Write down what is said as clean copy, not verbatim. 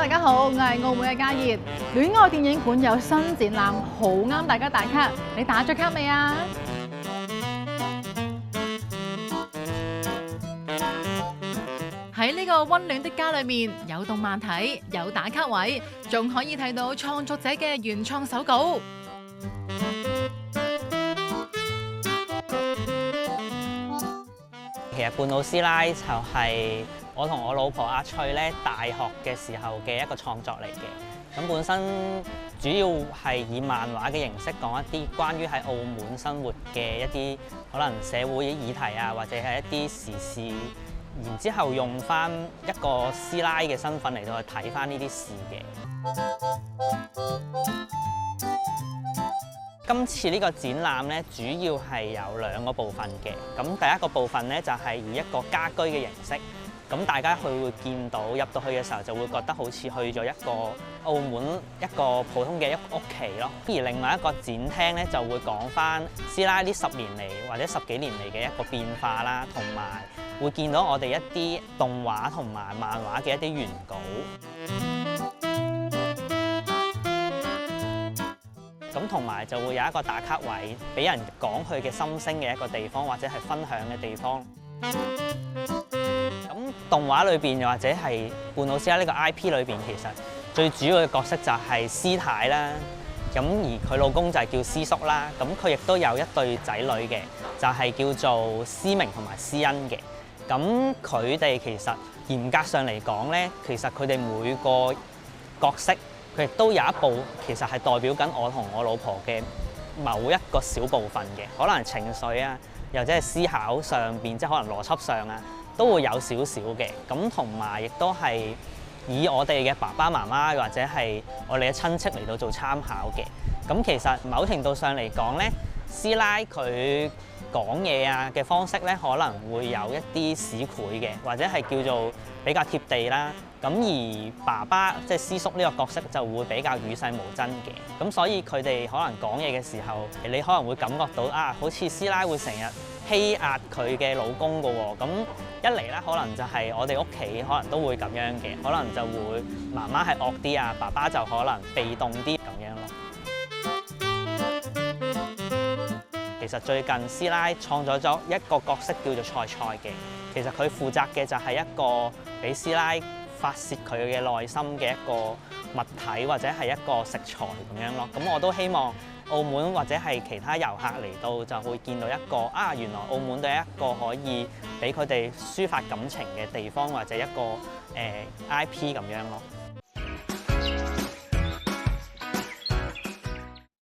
大家好，我係澳門嘅嘉怡。戀愛電影館有新展覽，好啱大家打卡。你打咗卡未啊？喺呢個溫暖的家裏面，有動漫睇，有打卡位，仲可以睇到創作者嘅原創手稿。其實半島師奶就係我同我老婆阿翠咧大學嘅時候嘅一個創作嚟嘅。咁本身主要係以漫畫嘅形式講一啲關於喺澳門生活嘅一啲可能社會議題啊，或者係一啲時事，然之後用翻一個師奶嘅身份嚟到去睇翻呢啲事嘅。今次呢個展覽咧，主要係有兩個部分嘅。咁第一個部分咧就係以一個家居嘅形式，咁大家會見到入到去嘅時候就會覺得好似去咗一個澳門一個普通嘅屋企咯。而另外一個展廳咧就會講翻師奶呢10年嚟或者10幾年嚟嘅一個變化啦，同埋會見到我哋一啲動畫同埋漫畫嘅一啲原稿。咁同埋就會有一個打卡位，俾人講佢嘅心聲嘅一個地方，或者係分享嘅地方。咁動畫裏邊又或者係半島師奶呢個 IP 裏邊，其實最主要嘅角色就係師太啦。咁而佢老公就係叫師叔啦。咁佢亦都有一對仔女嘅，就係叫做師明同埋師恩嘅。咁佢哋其實嚴格上嚟講咧，其實佢哋每個角色，佢亦都有一部其實係代表緊我同我老婆嘅某一個小部分嘅，可能情緒啊，又或者係思考上邊，即係可能邏輯上啊，都會有少少嘅。咁同埋亦都係以我哋嘅爸爸媽媽或者係我哋嘅親戚嚟到做參考嘅。咁其實某程度上嚟講咧，師奶佢講嘢啊嘅方式咧，可能會有一啲市儈嘅，或者係叫做比較貼地啦。咁而爸爸即係師叔呢個角色就會比較與世無爭嘅。咁所以佢哋可能講嘢嘅時候，你可能會感覺到啊，好似師奶會成日欺壓佢嘅老公㗎喎。咁一嚟咧，可能就係我哋屋企可能都會咁樣嘅，可能就會媽媽係惡啲啊，爸爸就可能被動啲咁樣咯。其實最近師奶創作咗一個角色叫做菜菜嘅，其實佢負責嘅就係一個俾師奶發泄佢嘅內心嘅一個物體或者係一個食材咁樣咯。咁我都希望澳門或者係其他遊客嚟到就會見到一個啊，原來澳門都係一個可以俾佢哋抒發感情嘅地方，或者一個IP 咁樣咯。